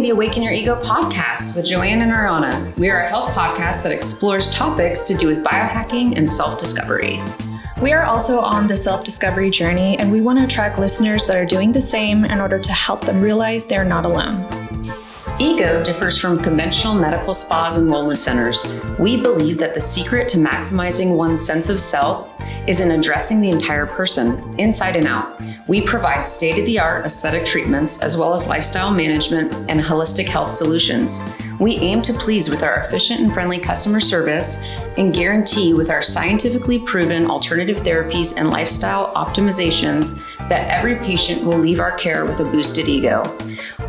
the Awaken Your Ego podcast with Joanne and Ariana. We are a health podcast that explores topics to do with biohacking and self-discovery. We are also on the self-discovery journey, and we want to attract listeners that are doing the same in order to help them realize they're not alone. Ego differs from conventional medical spas and wellness centers. We believe that the secret to maximizing one's sense of self is in addressing the entire person, inside and out. We provide state-of-the-art aesthetic treatments as well as lifestyle management and holistic health solutions. We aim to please with our efficient and friendly customer service and guarantee with our scientifically proven alternative therapies and lifestyle optimizations that every patient will leave our care with a boosted ego.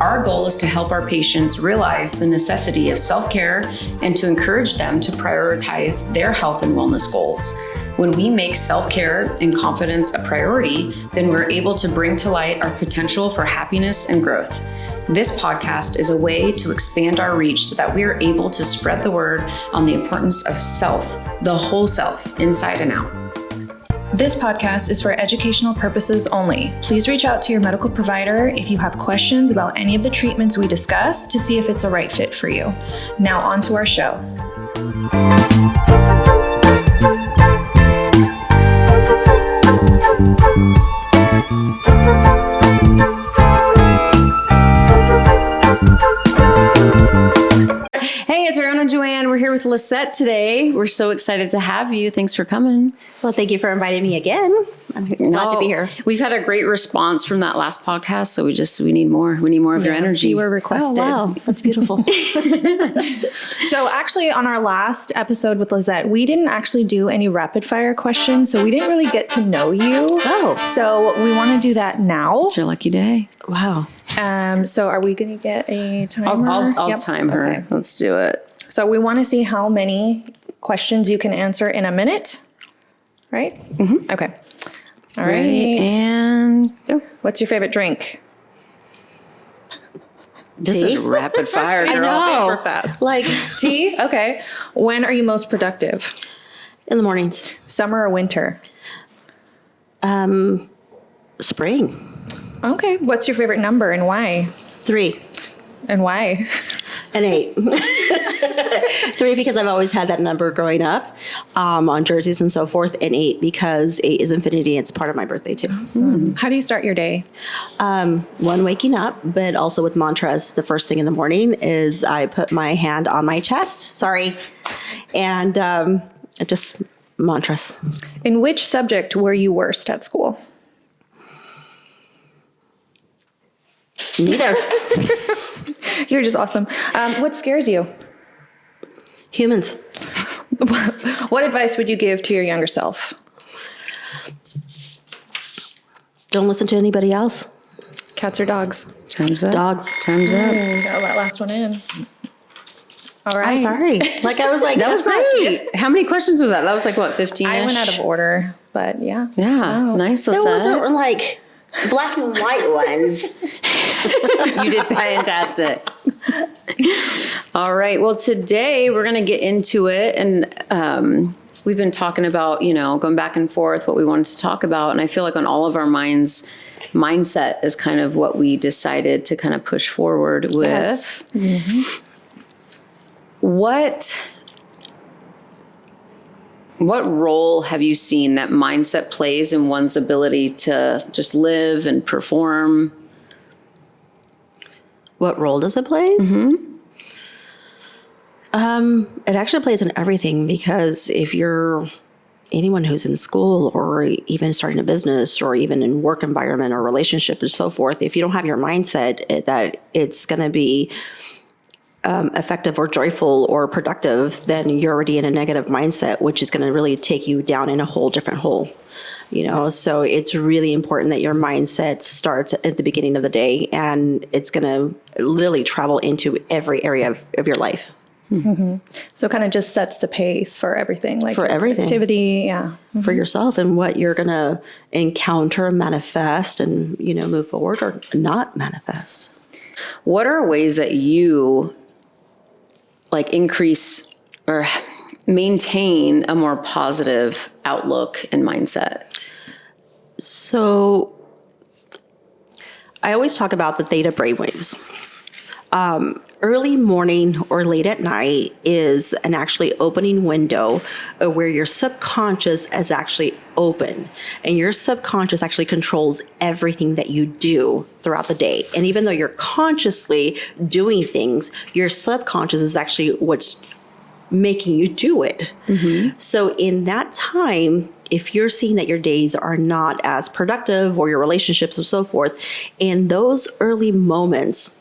Our goal is to help our patients realize the necessity of self-care and to encourage them to prioritize their health and wellness goals. When we make self-care and confidence a priority, then we're able to bring to light our potential for happiness and growth. This podcast is a way to expand our reach so that we are able to spread the word on the importance of self, the whole self, inside and out. This podcast is for educational purposes only. Please reach out to your medical provider if you have questions about any of the treatments we discuss to see if it's a right fit for you. Now on to our show. Hey, it's Ariana and Joanne. We're here with Liset today. We're so excited to have you. Thanks for coming. Well, thank you for inviting me again. I'm glad to be here. We've had a great response from that last podcast, so we need more. We need more of your energy. You were requested. Oh, wow. That's beautiful. So actually on our last episode with Liset, we didn't actually do any rapid fire questions, so we didn't really get to know you. Oh. So we want to do that now. It's your lucky day. Wow. So are we going to get a timer? I'll time her. Okay. Let's do it. So we want to see how many questions you can answer in a minute, right? Mm-hmm. Okay. All right. And go. What's your favorite drink? This is rapid fire, girl. I know. Super fast. Like Tea? Okay. When are you most productive? in the mornings. Summer or winter? Spring. Okay. What's your favorite number and why? 3 And why? and 8. 3 because I've always had that number growing up on jerseys and so forth, and 8 because 8 is infinity. And it's part of my birthday too. How do you start your day? One, waking up, but also with mantras. The first thing in the morning is I put my hand on my chest. And just mantras. In which subject were you worst at school? Neither. You're just awesome. What scares you? Humans. What advice would you give to your younger self? Don't listen to anybody else. Cats or dogs? Time's up. Dogs. Time's up. Got that last one in. All right. I'm sorry. I was like, That was great. How many questions was that? That was like, what, 15-ish? I went out of order, but yeah. Yeah. Wow. Nice, there Liset. wasn't like black and white ones. You did fantastic. All right. Well, today we're going to get into it. And we've been talking about, going back and forth what we wanted to talk about. And I feel like on all of our minds, mindset is kind of what we decided to kind of push forward with. Yes. Mm-hmm. What role have you seen that mindset plays in one's ability to just live and perform? What role does it play? Mm-hmm. It actually plays in everything, because if you're anyone who's in school or even starting a business or even in work environment or relationship and so forth, if you don't have your mindset that it's going to be effective or joyful or productive, then you're already in a negative mindset, which is going to really take you down in a whole different hole. So it's really important that your mindset starts at the beginning of the day, and it's going to literally travel into every area of your life. Mm-hmm. So it kind of just sets the pace for everything, like for everything, activity, yeah, for yourself and what you're going to encounter, manifest, and move forward or not manifest. What are ways that you increase or maintain a more positive outlook and mindset? So I always talk about the theta brainwaves. Early morning or late at night is an actually opening window where your subconscious is actually open, and your subconscious actually controls everything that you do throughout the day. And even though you're consciously doing things, your subconscious is actually what's making you do it. So in that time, if you're seeing that your days are not as productive, or your relationships and so forth, in those early moments,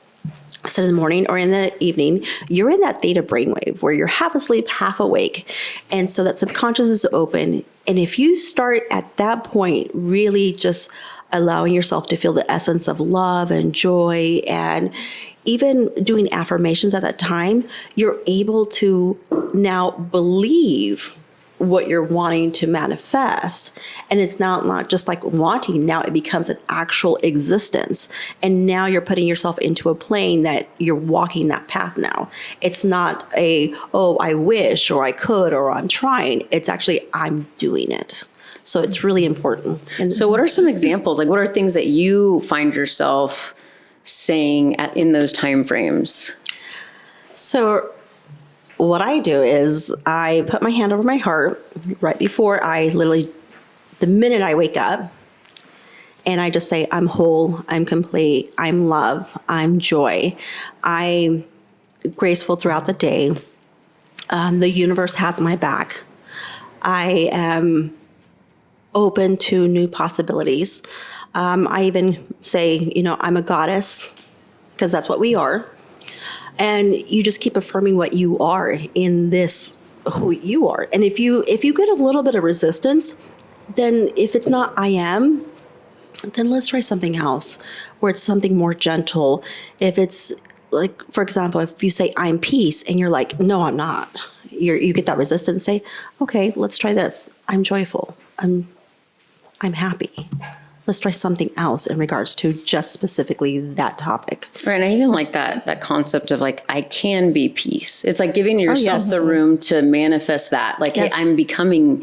so in the morning or in the evening, you're in that theta brainwave where you're half asleep, half awake. And so that subconscious is open. And if you start at that point, really just allowing yourself to feel the essence of love and joy, and even doing affirmations at that time, you're able to now believe what you're wanting to manifest. And it's not just like wanting, now it becomes an actual existence. And now you're putting yourself into a plane that you're walking that path now. It's not I wish, or I could, or I'm trying. It's actually, I'm doing it. So it's really important. And so what are some examples? Like, what are things that you find yourself saying in those time frames? So what I do is I put my hand over my heart right before the minute I wake up, and I just say, I'm whole, I'm complete, I'm love, I'm joy, I'm graceful throughout the day. The universe has my back. I am open to new possibilities. I even say, I'm a goddess, because that's what we are. And you just keep affirming what you are in this, who you are. And if you get a little bit of resistance, then if it's not I am, then let's try something else where it's something more gentle. If it's like, for example, if you say I'm peace and you're like, no, I'm not. You get that resistance, say, okay, let's try this. I'm joyful. I'm happy. Let's try something else in regards to just specifically that topic. Right. And I even like that concept of like, I can be peace. It's like giving yourself the room to manifest that. Like, hey, I am becoming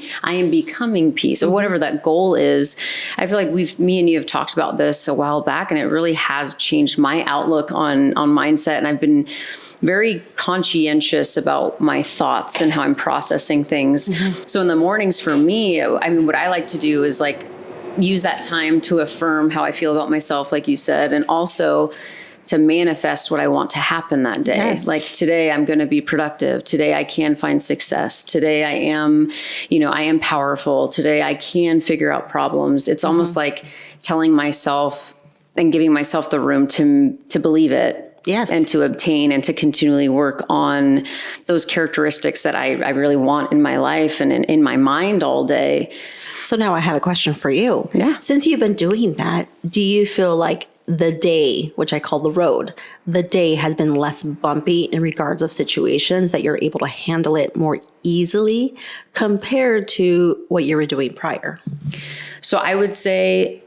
peace, or whatever that goal is. I feel like me and you have talked about this a while back, and it really has changed my outlook on mindset. And I've been very conscientious about my thoughts and how I'm processing things. So in the mornings for me, I mean, what I like to do is like, use that time to affirm how I feel about myself, like you said, and also to manifest what I want to happen that day. Yes. Like, today I'm going to be productive. Today I can find success. Today I am powerful. Today I can figure out problems. It's almost like telling myself and giving myself the room to believe it. Yes. And to obtain and to continually work on those characteristics that I really want in my life and in my mind all day. So now I have a question for you. Yeah. Since you've been doing that, do you feel like the day, which I call the road, the day has been less bumpy in regards of situations, that you're able to handle it more easily compared to what you were doing prior? So I would say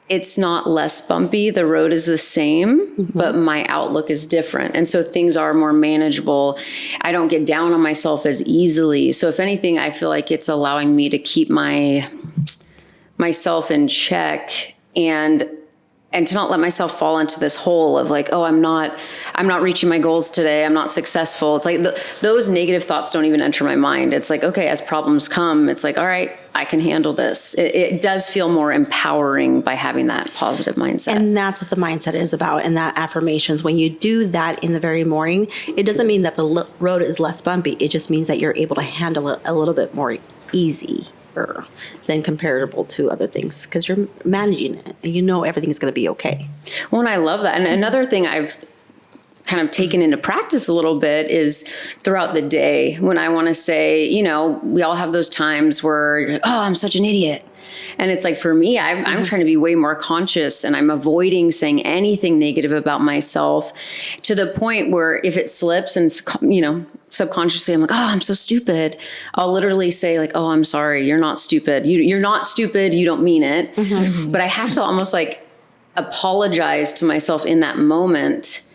it's not less bumpy. The road is the same, but my outlook is different. And so things are more manageable. I don't get down on myself as easily. So if anything, I feel like it's allowing me to keep myself in check and to not let myself fall into this hole of like, oh, I'm not reaching my goals today. I'm not successful. It's like those negative thoughts don't even enter my mind. It's like, okay, as problems come, it's like, all right, I can handle this. It does feel more empowering by having that positive mindset. And that's what the mindset is about. And that affirmations, when you do that in the very morning, it doesn't mean that the road is less bumpy. It just means that you're able to handle it a little bit more easy than comparable to other things, because you're managing it and you know everything's going to be okay. Well, and I love that. And another thing I've kind of taken into practice a little bit is throughout the day when I want to say, we all have those times where, oh, I'm such an idiot. And it's like, for me, I'm trying to be way more conscious, and I'm avoiding saying anything negative about myself, to the point where if it slips and, subconsciously I'm like, oh, I'm so stupid, I'll literally say like, oh, I'm sorry, you're not stupid. You're not stupid. You don't mean it. But I have to almost like apologize to myself in that moment,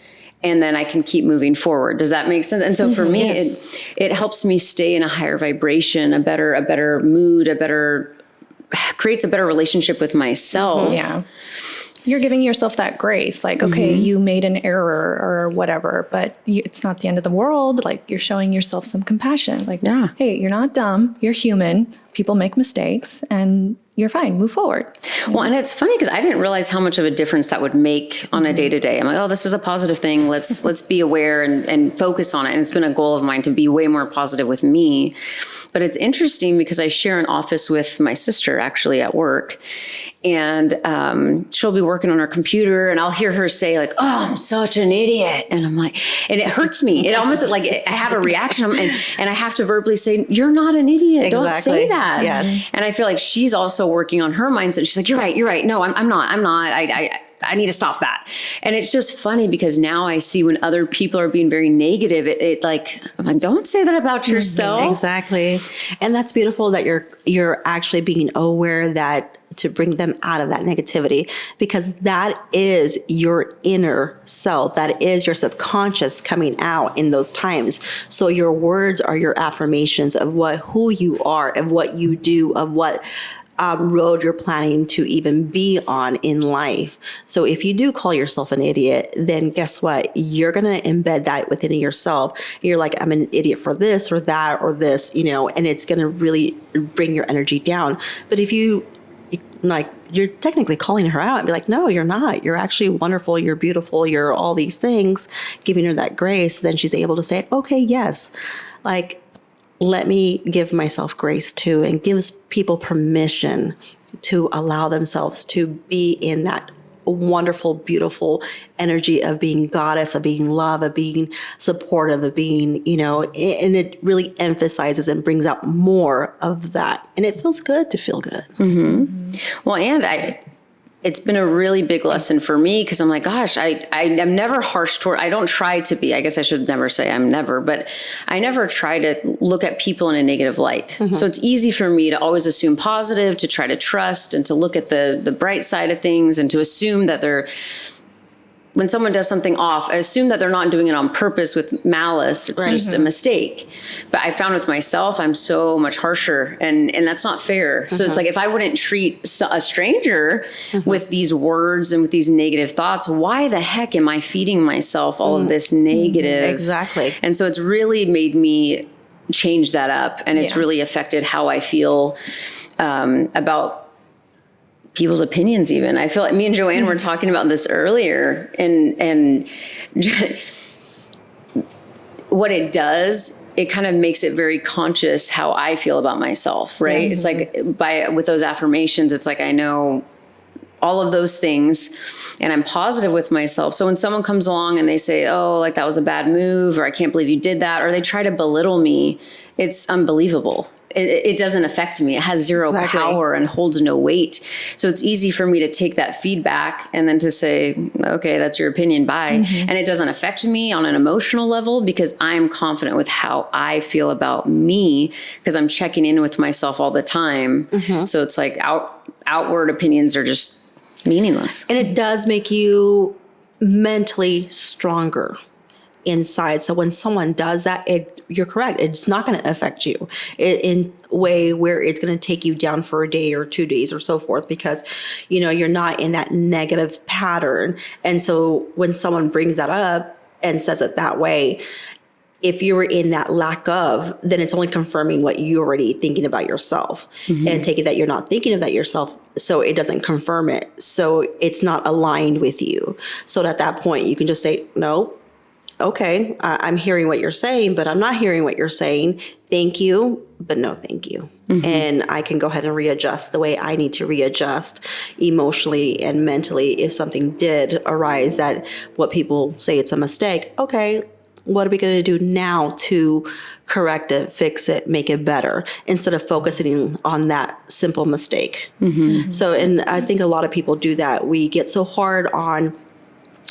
and then I can keep moving forward. Does that make sense? And so for me, it helps me stay in a higher vibration, a better mood, creates a better relationship with myself. Yeah. You're giving yourself that grace, like, okay, you made an error or whatever, but it's not the end of the world. Like, you're showing yourself some compassion. Like, hey, you're not dumb. You're human. People make mistakes, and you're fine. Move forward. Well, and it's funny because I didn't realize how much of a difference that would make on a day-to-day. I'm like, oh, this is a positive thing. Let's be aware and focus on it. And it's been a goal of mine to be way more positive with me. But it's interesting because I share an office with my sister actually at work. And she'll be working on her computer and I'll hear her say like, oh, I'm such an idiot. And I'm like, and it hurts me. It almost like I have a reaction and I have to verbally say, you're not an idiot. Exactly. Don't say that. Yes. And I feel like she's also working on her mindset. She's like, you're right. No, I'm not. I need to stop that. And it's just funny because now I see when other people are being very negative, I'm like, don't say that about yourself. Exactly. And that's beautiful that you're actually being aware that to bring them out of that negativity, because that is your inner self. That is your subconscious coming out in those times. So your words are your affirmations of who you are, of what you do, of what road you're planning to even be on in life. So if you do call yourself an idiot, then guess what? You're going to embed that within yourself. You're like, I'm an idiot for this or that or this, and it's going to really bring your energy down. But if you're technically calling her out and be like, no, you're not. You're actually wonderful. You're beautiful. You're all these things, giving her that grace. Then she's able to say, okay, yes. Let me give myself grace too, and gives people permission to allow themselves to be in that wonderful, beautiful energy of being goddess, of being love, of being supportive, of being, and it really emphasizes and brings out more of that. And it feels good to feel good. Mm-hmm. Well, and it's been a really big lesson for me because I'm like, gosh, I'm never harsh toward, I don't try to be, I guess I should never say I'm never, but I never try to look at people in a negative light. Mm-hmm. So it's easy for me to always assume positive, to try to trust and to look at the bright side of things and to assume that when someone does something off, I assume that they're not doing it on purpose with malice. It's just a mistake. But I found with myself, I'm so much harsher and that's not fair. So it's like, if I wouldn't treat a stranger with these words and with these negative thoughts, why the heck am I feeding myself all of this negative? Exactly. And so it's really made me change that up. And it's really affected how I feel about people's opinions even. I feel like me and Joanne were talking about this earlier and what it does, it kind of makes it very conscious how I feel about myself, right? Yes. It's like with those affirmations, it's like I know all of those things and I'm positive with myself. So when someone comes along and they say, oh, like that was a bad move, or I can't believe you did that, or they try to belittle me, it's unbelievable. It doesn't affect me. It has zero power and holds no weight. So it's easy for me to take that feedback and then to say, okay, that's your opinion. Bye. Mm-hmm. And it doesn't affect me on an emotional level because I'm confident with how I feel about me because I'm checking in with myself all the time. Mm-hmm. So it's like outward opinions are just meaningless. And it does make you mentally stronger inside. So when someone does that, you're correct. It's not going to affect you in a way where it's going to take you down for a day or 2 days or so forth, because, you're not in that negative pattern. And so when someone brings that up and says it that way, if you were in that lack of, then it's only confirming what you're already thinking about yourself. Mm-hmm. And take it that you're not thinking of that yourself. So it doesn't confirm it. So it's not aligned with you. So at that point, you can just say, no. Okay, I'm hearing what you're saying, but I'm not hearing what you're saying. Thank you, but no thank you. Mm-hmm. And I can go ahead and readjust the way I need to readjust emotionally and mentally if something did arise that what people say it's a mistake. Okay, what are we going to do now to correct it, fix it, make it better, instead of focusing on that simple mistake? Mm-hmm. So, and I think a lot of people do that. We get so hard on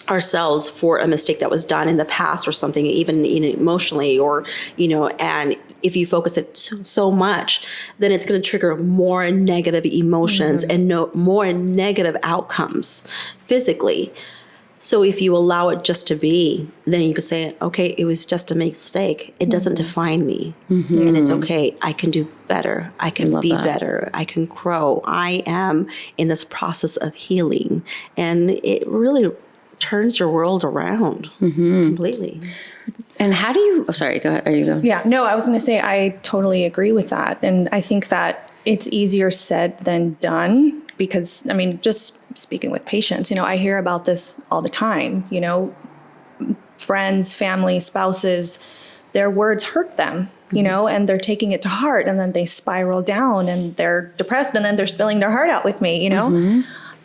ourselves for a mistake that was done in the past or something, even emotionally, or, and if you focus it so much, then it's going to trigger more negative emotions and more negative outcomes physically. So if you allow it just to be, then you could say, okay, it was just a mistake. It doesn't define me. And it's okay. I can do better. I can be better. I can grow. I am in this process of healing. And it really turns your world around completely. And how do you, sorry, go ahead. Are you going? Yeah, no, I was going to say, I totally agree with that. And I think that it's easier said than done because, I mean, just speaking with patients, I hear about this all the time, friends, family, spouses, their words hurt them, and they're taking it to heart, and then they spiral down and they're depressed, and then they're spilling their heart out with me,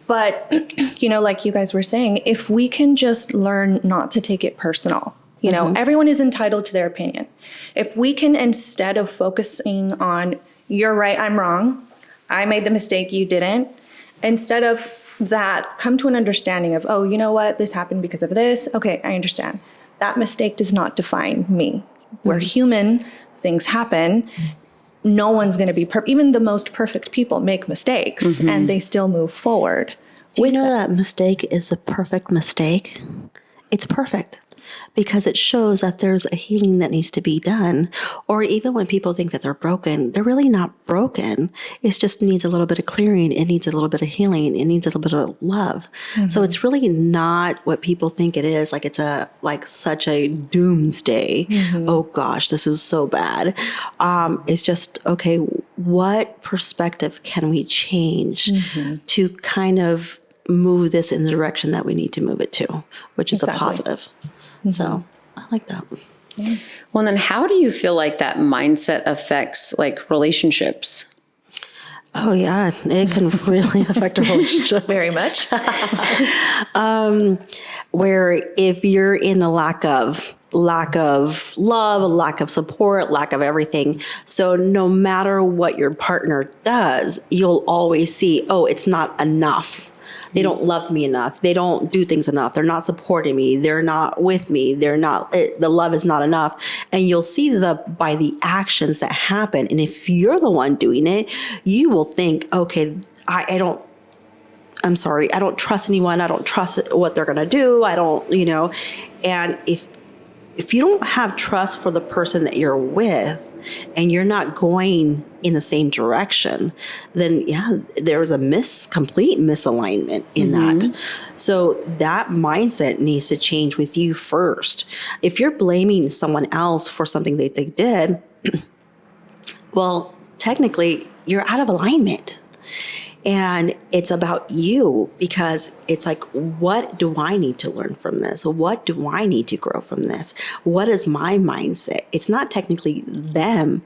But, like you guys were saying, if we can just learn not to take it personal, everyone is entitled to their opinion. If we can, instead of focusing on, you're right, I'm wrong, I made the mistake, you didn't, instead of that, come to an understanding of, oh, you know what, this happened because of this. Okay, I understand. That mistake does not define me. We're human, things happen. No one's going to be perfect. Even the most perfect people make mistakes and they still move forward. Do you know that mistake is a perfect mistake? It's perfect because it shows that there's a healing that needs to be done. Or even when people think that they're broken, they're really not broken. It just needs a little bit of clearing. It needs a little bit of healing. It needs a little bit of love. So it's really not what people think it is. Like it's such a doomsday. Oh gosh, this is so bad. It's just, okay, what perspective can we change to kind of move this in the direction that we need to move it to, which is a positive. So I like that. Well, then how do you feel like that mindset affects like relationships? Oh yeah, it can really affect a relationship. Very much. Where if you're in the lack of love, lack of support, lack of everything. So no matter what your partner does, you'll always see, oh, it's not enough. They don't love me enough. They don't do things enough. They're not supporting me. They're not with me. The love is not enough. And you'll see by the actions that happen. And if you're the one doing it, you will think, okay, I'm sorry. I don't trust anyone. I don't trust what they're going to do. I don't, and if you don't have trust for the person that you're with and you're not going in the same direction, then there's a complete misalignment in that. So that mindset needs to change with you first. If you're blaming someone else for something that they did, well, technically you're out of alignment. And it's about you because it's like, what do I need to learn from this? What do I need to grow from this? What is my mindset? It's not technically them.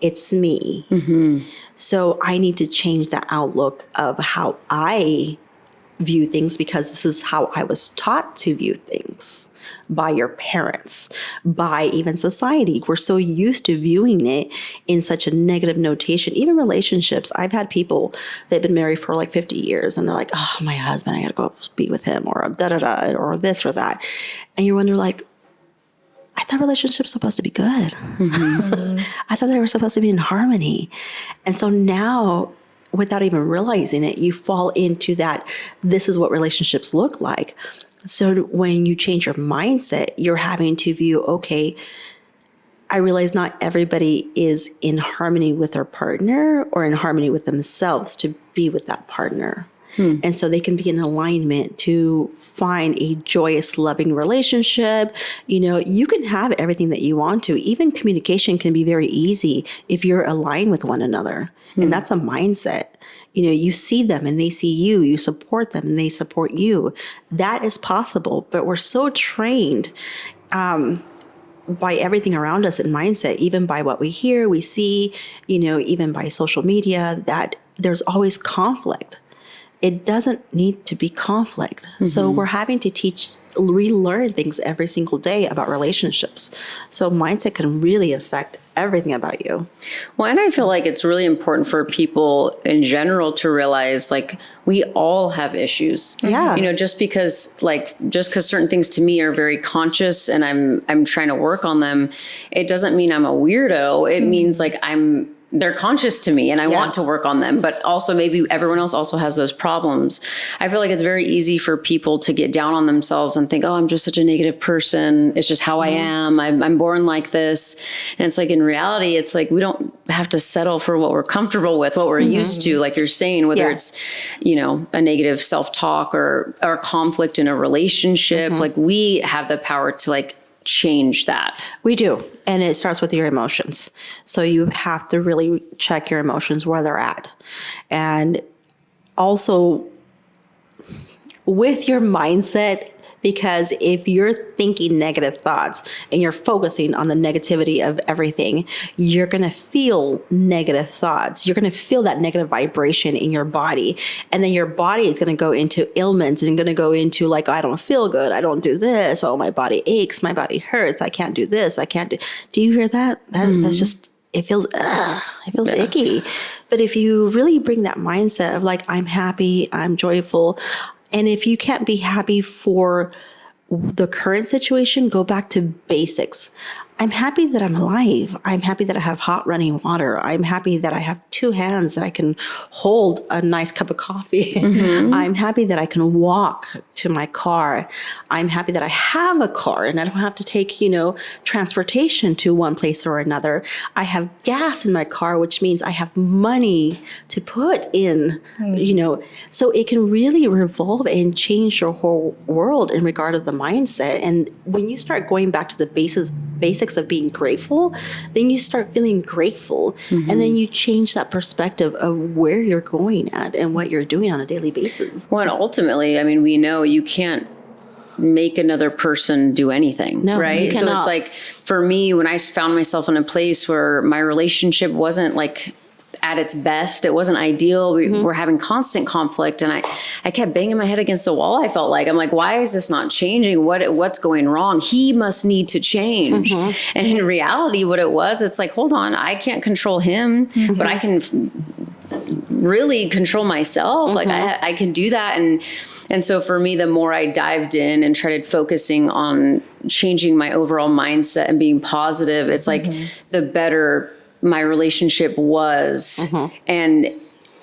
It's me. So I need to change the outlook of how I view things because this is how I was taught to view things by your parents, by even society. We're so used to viewing it in such a negative notation. Even relationships. I've had people that have been married for like 50 years and they're like, oh, my husband, I got to go be with him or da-da-da or this or that. And you wonder like, I thought relationships were supposed to be good. I thought they were supposed to be in harmony. And so now, without even realizing it, you fall into that, this is what relationships look like. So when you change your mindset, you're having to view, okay, I realize not everybody is in harmony with their partner or in harmony with themselves to be with that partner. And so they can be in alignment to find a joyous, loving relationship. You can have everything that you want to. Even communication can be very easy if you're aligned with one another. And that's a mindset. You see them and they see you. You support them and they support you. That is possible. But we're so trained by everything around us in mindset, even by what we hear, we see, even by social media, that there's always conflict. It doesn't need to be conflict. So we're having to relearn things every single day about relationships. So mindset can really affect everything about you. Well, and I feel like it's really important for people in general to realize like we all have issues. Yeah. Just because certain things to me are very conscious and I'm trying to work on them, it doesn't mean I'm a weirdo. It means like I'm they're conscious to me and I want to work on them, but also maybe everyone else also has those problems. I feel like it's very easy for people to get down on themselves and think, oh, I'm just such a negative person. It's just how I am. I'm born like this. And it's like, in reality, it's like, we don't have to settle for what we're comfortable with, what we're used to, like you're saying, whether it's, you know, a negative self-talk or conflict in a relationship, like we have the power to like change that. We do. And it starts with your emotions. So you have to really check your emotions where they're at. And also with your mindset, because if you're thinking negative thoughts and you're focusing on the negativity of everything, you're going to feel negative thoughts. You're going to feel that negative vibration in your body. And then your body is going to go into ailments and going to go into like, I don't feel good. I don't do this. Oh, my body aches. My body hurts. I can't do this. I can't do. Do you hear that? That's just, it feels icky. But if you really bring that mindset of like, I'm happy, I'm joyful. And if you can't be happy for the current situation, go back to basics. I'm happy that I'm alive. I'm happy that I have hot running water. I'm happy that I have two hands that I can hold a nice cup of coffee. I'm happy that I can walk to my car. I'm happy that I have a car and I don't have to take, you know, transportation to one place or another. I have gas in my car, which means I have money to put in, you know, so it can really revolve and change your whole world in regard of the mindset. And when you start going back to the basics of being grateful, then you start feeling grateful. And then you change that perspective of where you're going at and what you're doing on a daily basis. Well, and ultimately, I mean, we know you can't make another person do anything, right? So it's like, for me, when I found myself in a place where my relationship wasn't like at its best, it wasn't ideal. We were having constant conflict and I kept banging my head against the wall. I felt like, I'm like, why is this not changing? What's going wrong? He must need to change. And in reality, what it was, it's like, hold on, I can't control him, but I can really control myself. Like I can do that. And so for me, the more I dived in and started focusing on changing my overall mindset and being positive, it's like the better my relationship was. And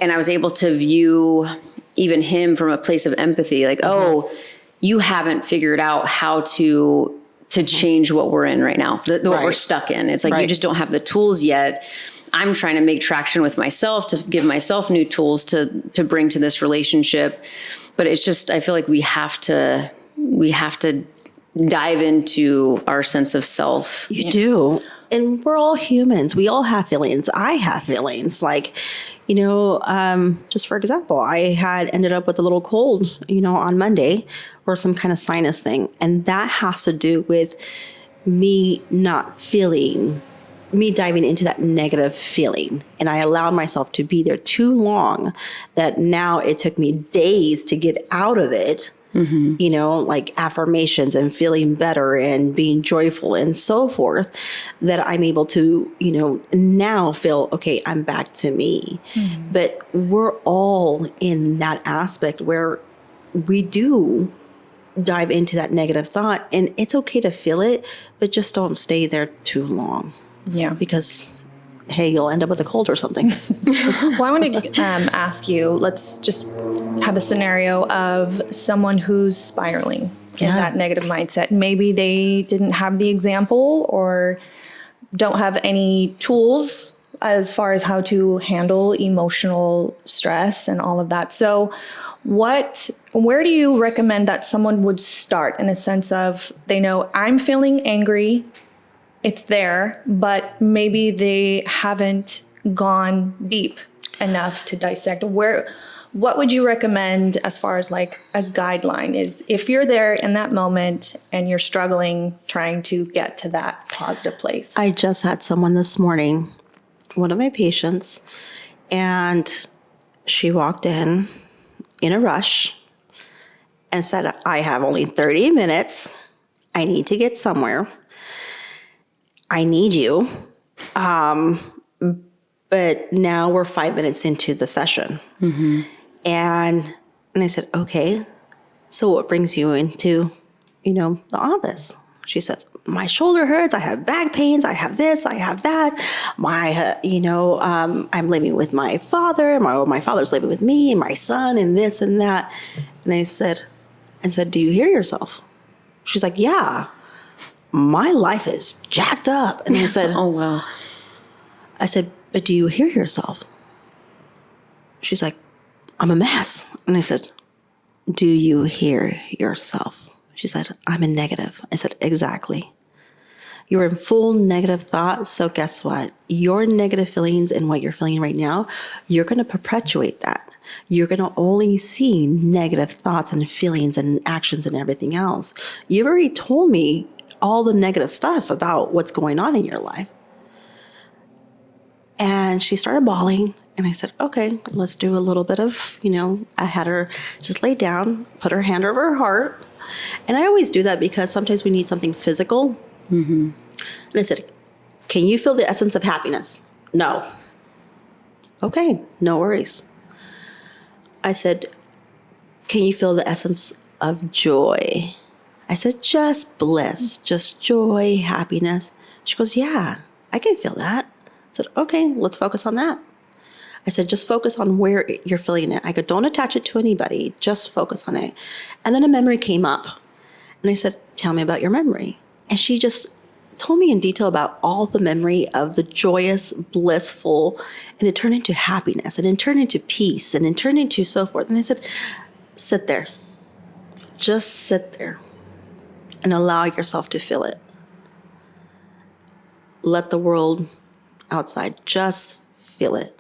I was able to view even him from a place of empathy, like, oh, you haven't figured out how to change what we're in right now, what we're stuck in. It's like, you just don't have the tools yet. I'm trying to make traction with myself to give myself new tools to bring to this relationship. But it's just, I feel like we have to dive into our sense of self. You do. And we're all humans. We all have feelings. I have feelings. Like, you know, just for example, I had ended up with a little cold, you know, on Monday or some kind of sinus thing. And that has to do with me diving into that negative feeling. And I allowed myself to be there too long that now it took me days to get out of it. You know, like affirmations and feeling better and being joyful and so forth, that I'm able to, you know, now feel, okay, I'm back to me. But we're all in that aspect where we do dive into that negative thought, and it's okay to feel it, but just don't stay there too long. Yeah. Because hey, you'll end up with a cold or something. Well, I want to ask you, let's just have a scenario of someone who's spiraling in that negative mindset. Maybe they didn't have the example or don't have any tools as far as how to handle emotional stress and all of that. So where do you recommend that someone would start, in a sense of, they know I'm feeling angry, it's there, but maybe they haven't gone deep enough to dissect? What would you recommend as far as like a guideline is if you're there in that moment and you're struggling trying to get to that positive place? I just had someone this morning, one of my patients, and she walked in a rush and said, I have only 30 minutes. I need to get somewhere. I need you. But now we're 5 minutes into the session. And I said, okay, so what brings you into, you know, the office? She says, my shoulder hurts. I have back pains. I have this. I have that. I'm living with my father. My father's living with me and my son and this and that. And I said, do you hear yourself? She's like, yeah, my life is jacked up. And I said, oh, wow. I said, but do you hear yourself? She's like, I'm a mess. And I said, do you hear yourself? She said, I'm in negative. I said, exactly. You're in full negative thought. So guess what? Your negative feelings and what you're feeling right now, you're going to perpetuate that. You're going to only see negative thoughts and feelings and actions and everything else. You've already told me all the negative stuff about what's going on in your life. And she started bawling. And I said, okay, let's do a little bit of, I had her just lay down, put her hand over her heart. And I always do that because sometimes we need something physical. Mm-hmm. And I said, can you feel the essence of happiness? No. Okay, no worries. I said, can you feel the essence of joy? I said, just bliss, just joy, happiness. She goes, yeah, I can feel that. I said, okay, let's focus on that. I said, just focus on where you're feeling it. I go, don't attach it to anybody. Just focus on it. And then a memory came up. And I said, tell me about your memory. And she just told me in detail about all the memory of the joyous, blissful, and it turned into happiness, and it turned into peace, and it turned into so forth. And I said, sit there. Just sit there and allow yourself to feel it. Let the world outside just feel it.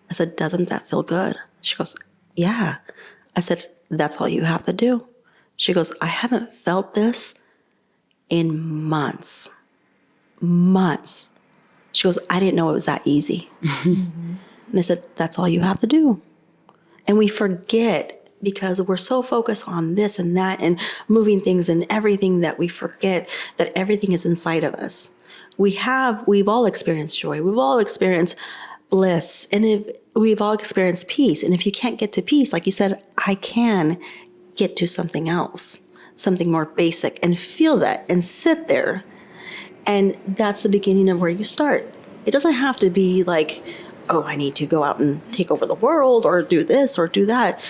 I said, doesn't that feel good? She goes, yeah. I said, that's all you have to do. She goes, I haven't felt this in months. Months. She goes, I didn't know it was that easy. And I said, that's all you have to do. And we forget because we're so focused on this and that and moving things and everything that we forget that everything is inside of us. We've all experienced joy. We've all experienced bliss. And we've all experienced peace. And if you can't get to peace, like you said, I can get to something else, something more basic, and feel that and sit there. And that's the beginning of where you start. It doesn't have to be like, oh, I need to go out and take over the world or do this or do that.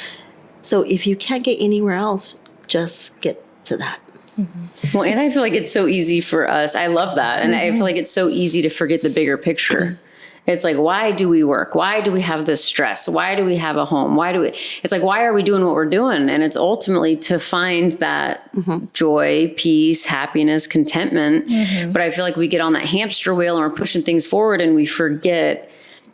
So if you can't get anywhere else, just get to that. Mm-hmm. Well, and I feel like it's so easy for us. I love that. And I feel like it's so easy to forget the bigger picture. It's like, why do we work? Why do we have this stress? Why do we have a home? It's like, why are we doing what we're doing? And it's ultimately to find that joy, peace, happiness, contentment. Mm-hmm. But I feel like we get on that hamster wheel and we're pushing things forward and we forget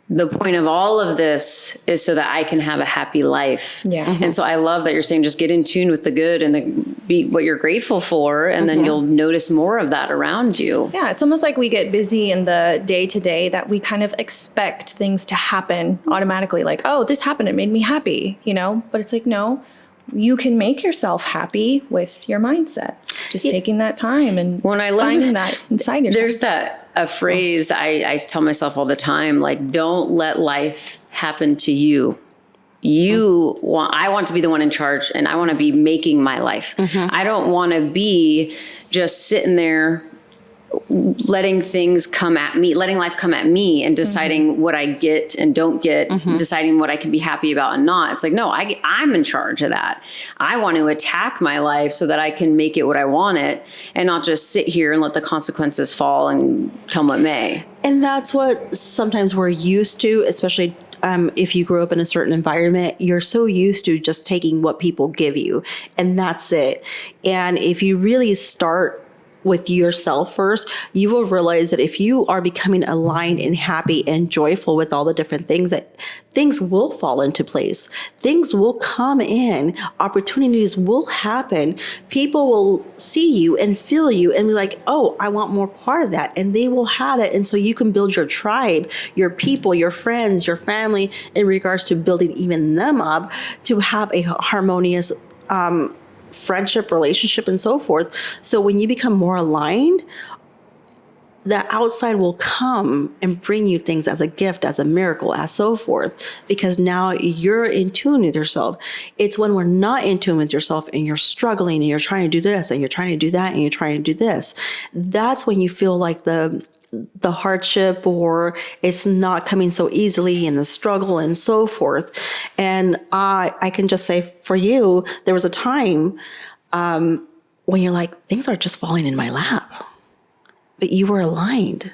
the point of all of this is so that I can have a happy life. Yeah. Mm-hmm. And so I love that you're saying just get in tune with the good and be what you're grateful for. And then you'll notice more of that around you. Yeah. It's almost like we get busy in the day to day that we kind of expect things to happen automatically. Like, oh, this happened. It made me happy, But it's like, no, you can make yourself happy with your mindset. Just taking that time and finding that inside yourself. There's a phrase that I tell myself all the time, like, don't let life happen to you. I want to be the one in charge and I want to be making my life. Mm-hmm. I don't want to be just sitting there letting things come at me, letting life come at me and deciding what I get and don't get, deciding what I can be happy about and not. It's like, no, I'm in charge of that. I want to attack my life so that I can make it what I want it and not just sit here and let the consequences fall and come what may. And that's what sometimes we're used to, especially if you grew up in a certain environment, you're so used to just taking what people give you and that's it. And if you really start with yourself first, you will realize that if you are becoming aligned and happy and joyful with all the different things, that things will fall into place. Things will come in. Opportunities will happen. People will see you and feel you and be like, oh, I want more part of that. And they will have it. And so you can build your tribe, your people, your friends, your family in regards to building even them up to have a harmonious friendship, relationship, and so forth. So when you become more aligned, the outside will come and bring you things as a gift, as a miracle, as so forth, because now you're in tune with yourself. It's when we're not in tune with yourself and you're struggling and you're trying to do this and you're trying to do that and you're trying to do this. That's when you feel like the hardship, or it's not coming so easily, and the struggle and so forth. And I can just say for you, there was a time when you're like, things are just falling in my lap. But you were aligned.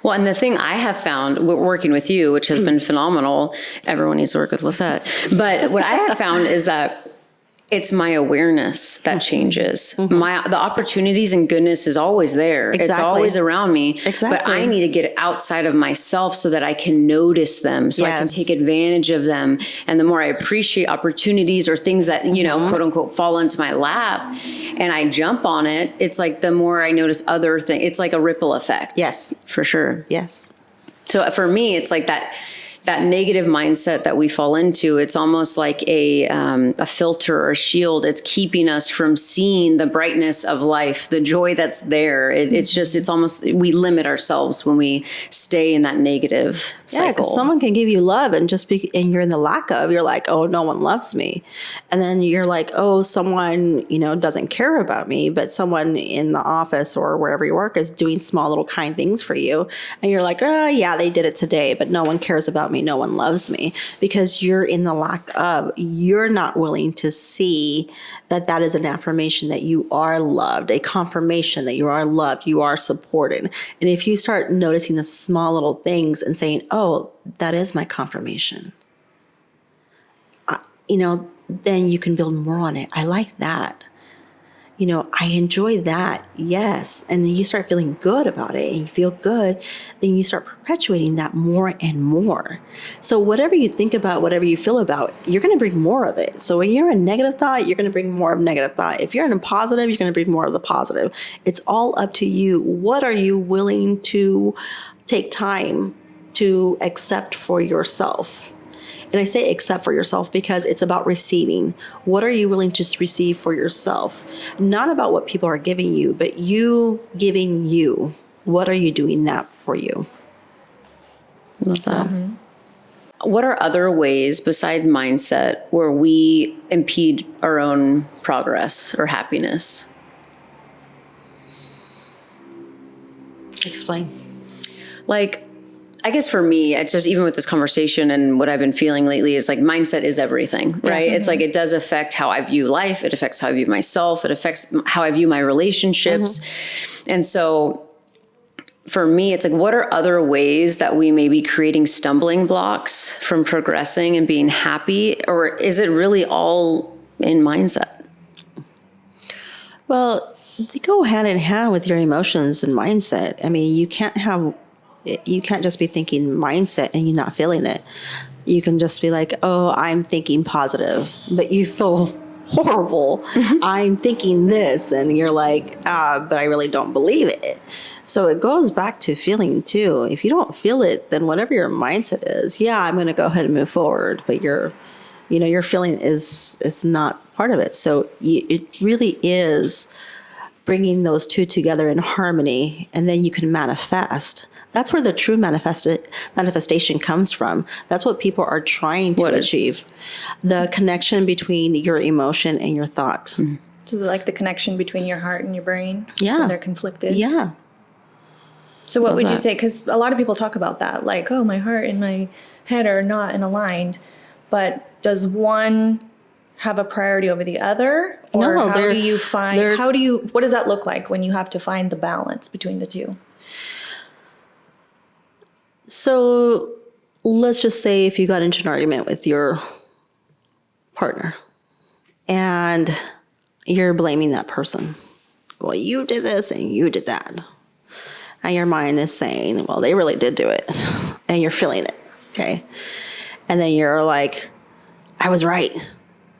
Well, and the thing I have found working with you, which has been phenomenal, everyone needs to work with Liset. But what I have found is that it's my awareness that changes. The opportunities and goodness is always there. Exactly. It's always around me. Exactly. But I need to get outside of myself so that I can notice them, so I can take advantage of them. And the more I appreciate opportunities or things that, quote unquote, fall into my lap and I jump on it, it's like the more I notice other things, it's like a ripple effect. Yes. For sure. Yes. So for me, it's like that negative mindset that we fall into. It's almost like a filter or a shield. It's keeping us from seeing the brightness of life, the joy that's there. It's almost, we limit ourselves when we stay in that negative cycle. Yeah, because someone can give you love and and you're in the lack of, you're like, oh, no one loves me. And then you're like, oh, someone, doesn't care about me, but someone in the office or wherever you work is doing small little kind things for you. And you're like, oh yeah, they did it today, but no one cares about me. No one loves me, because you're in the lack of, you're not willing to see that is an affirmation that you are loved, a confirmation that you are loved, you are supported. And if you start noticing the small little things and saying, oh, that is my confirmation, then you can build more on it. I like that. I enjoy that. Yes. And then you start feeling good about it and you feel good. Then you start perpetuating that more and more. So whatever you think about, whatever you feel about, you're going to bring more of it. So when you're in negative thought, you're going to bring more of negative thought. If you're in a positive, you're going to bring more of the positive. It's all up to you. What are you willing to take time to accept for yourself? And I say accept for yourself because it's about receiving. What are you willing to receive for yourself? Not about what people are giving you, but you giving you. What are you doing that for you? Love that. What are other ways besides mindset where we impede our own progress or happiness? Explain. Like, I guess for me, it's just even with this conversation and what I've been feeling lately is like mindset is everything, right? Yes. It's like it does affect how I view life. It affects how I view myself. It affects how I view my relationships. And so for me, it's like, what are other ways that we may be creating stumbling blocks from progressing and being happy? Or is it really all in mindset? Well, they go hand in hand with your emotions and mindset. I mean, you can't just be thinking mindset and you're not feeling it. You can just be like, oh, I'm thinking positive, but you feel horrible. I'm thinking this, and you're like, but I really don't believe it. So it goes back to feeling too. If you don't feel it, then whatever your mindset is, yeah, I'm going to go ahead and move forward. But your feeling is not part of it. So it really is bringing those two together in harmony, and then you can manifest. That's where the true manifestation comes from. That's what people are trying to achieve. The connection between your emotion and your thought. Mm-hmm. So is it like the connection between your heart and your brain? Yeah. When they're conflicted? Yeah. So what would you say? Because a lot of people talk about that. Like, oh, my heart and my head are not aligned. But does one have a priority over the other? Or No, what does that look like when you have to find the balance between the two? So let's just say if you got into an argument with your partner and you're blaming that person. Well, you did this and you did that. And your mind is saying, well, they really did do it. And you're feeling it. Okay. And then you're like, I was right.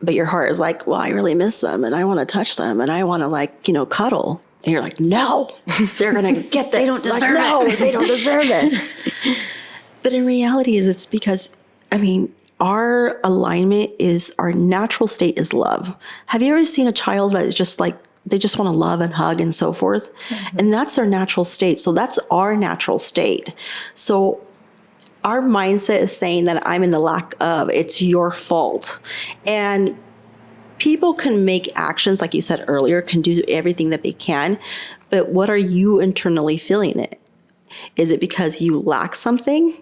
But your heart is like, well, I really miss them and I want to touch them and I want to cuddle. And you're like, no, they're going to get this. They don't deserve it. No, they don't deserve this. But in reality, it's because, our alignment is, our natural state is love. Have you ever seen a child that is just like they just want to love and hug and so forth. And that's their natural state. So that's our natural state. So our mindset is saying that I'm in the lack of, it's your fault. And people can make actions, like you said earlier, can do everything that they can. But what are you internally feeling it? Is it because you lack something?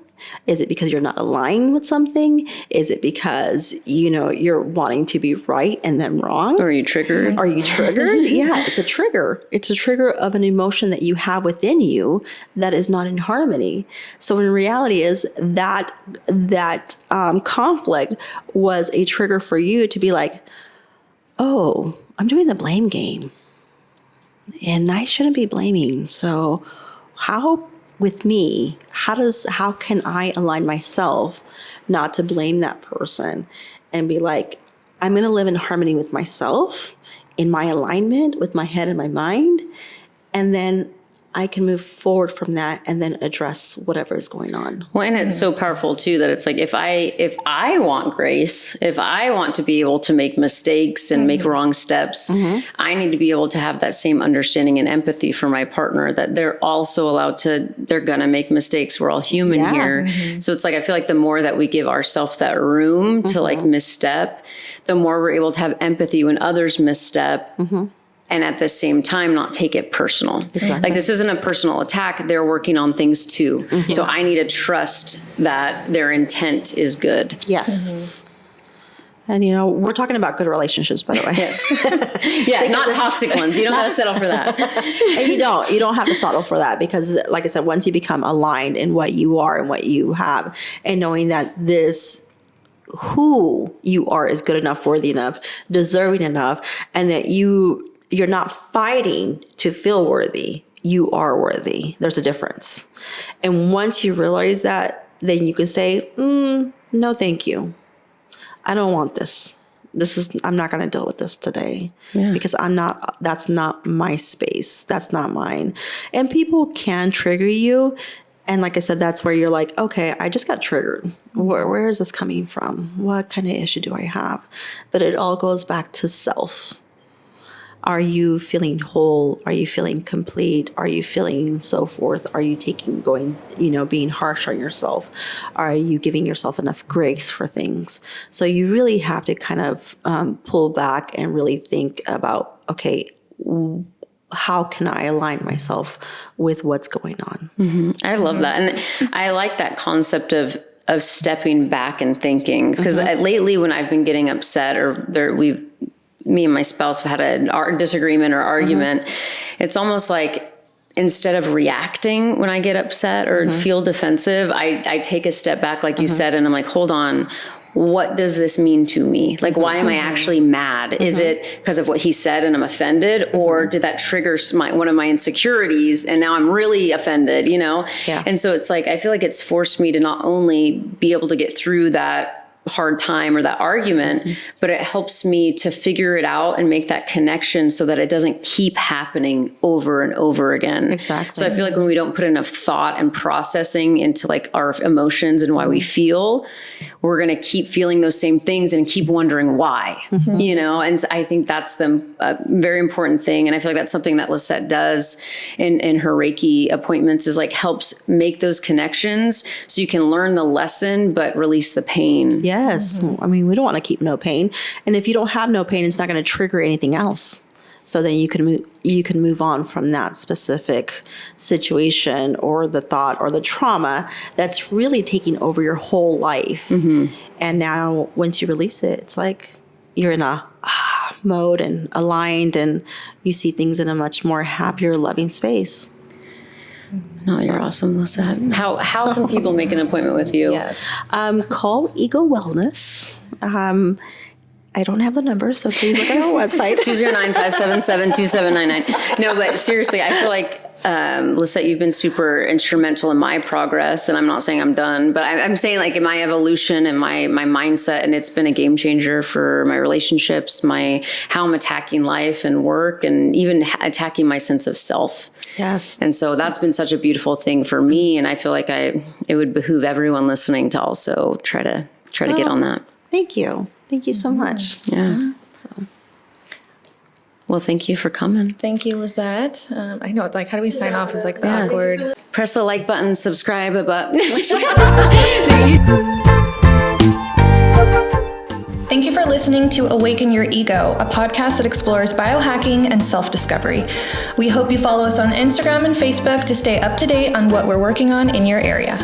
Is it because you're not aligned with something? Is it because, you're wanting to be right and then wrong? Are you triggered? Are you triggered? Yeah, it's a trigger. It's a trigger of an emotion that you have within you that is not in harmony. So in reality is that conflict was a trigger for you to be like, oh, I'm doing the blame game and I shouldn't be blaming. So how can I align myself not to blame that person and be like, I'm going to live in harmony with myself, in my alignment with my head and my mind. And then I can move forward from that and then address whatever is going on. Well, and it's so powerful too, that it's like, if I want grace, if I want to be able to make mistakes and make wrong steps, I need to be able to have that same understanding and empathy for my partner, that they're also they're going to make mistakes. We're all human here. So it's like, I feel like the more that we give ourselves that room to like misstep, the more we're able to have empathy when others misstep. And at the same time, not take it personal. Exactly. Like, this isn't a personal attack. They're working on things too. So I need to trust that their intent is good. Yeah. And, we're talking about good relationships, by the way. Yes. Yeah, not toxic ones. You don't got to settle for that. And you don't have to settle for that, because like I said, once you become aligned in what you are and what you have, and knowing that who you are is good enough, worthy enough, deserving enough, and that you're not fighting to feel worthy. You are worthy. There's a difference. And once you realize that, then you can say, no, thank you. I don't want this. I'm not going to deal with this today because that's not my space. That's not mine. And people can trigger you. And like I said, that's where you're like, okay, I just got triggered. Where is this coming from? What kind of issue do I have? But it all goes back to self. Are you feeling whole? Are you feeling complete? Are you feeling so forth? Are you being harsh on yourself? Are you giving yourself enough grace for things? So you really have to kind of pull back and really think about, okay, how can I align myself with what's going on? I love that. And I like that concept of stepping back and thinking, because lately when I've been getting upset, or me and my spouse have had a disagreement or argument, it's almost like, instead of reacting when I get upset or feel defensive, I take a step back, like you said, and I'm like, hold on, what does this mean to me? Like, why am I actually mad? Is it because of what he said and I'm offended? Or did that trigger one of my insecurities and now I'm really offended, Yeah. And so it's like, I feel like it's forced me to not only be able to get through that hard time or that argument, but it helps me to figure it out and make that connection so that it doesn't keep happening over and over again. Exactly. So I feel like when we don't put enough thought and processing into like our emotions and why we feel, we're going to keep feeling those same things and keep wondering why, and I think that's the very important thing. And I feel like that's something that Liset does in her Reiki appointments, is like helps make those connections so you can learn the lesson, but release the pain. Yes. I mean, we don't want to keep no pain. And if you don't have no pain, it's not going to trigger anything else. So then you can move on from that specific situation or the thought or the trauma that's really taking over your whole life. And now once you release it, it's like you're in a mode and aligned, and you see things in a much more happier, loving space. No, you're awesome, Liset. How can people make an appointment with you? Yes. Call Ego Wellness. I don't have the number, so please look at our website. 209-577-2799. No, but seriously, I feel like, Liset, you've been super instrumental in my progress, and I'm not saying I'm done, but I'm saying like in my evolution and my mindset, and it's been a game changer for my relationships, how I'm attacking life and work, and even attacking my sense of self. Yes. And so that's been such a beautiful thing for me, and I feel like it would behoove everyone listening to also try to get on that. Thank you. Thank you so much. Yeah. So, Well, thank you for coming. Thank you, Lisette. I know, it's like, how do we sign off? It's like the awkward. Press the like button, subscribe button. Thank you for listening to Awaken Your Ego, a podcast that explores biohacking and self-discovery. We hope you follow us on Instagram and Facebook to stay up to date on what we're working on in your area.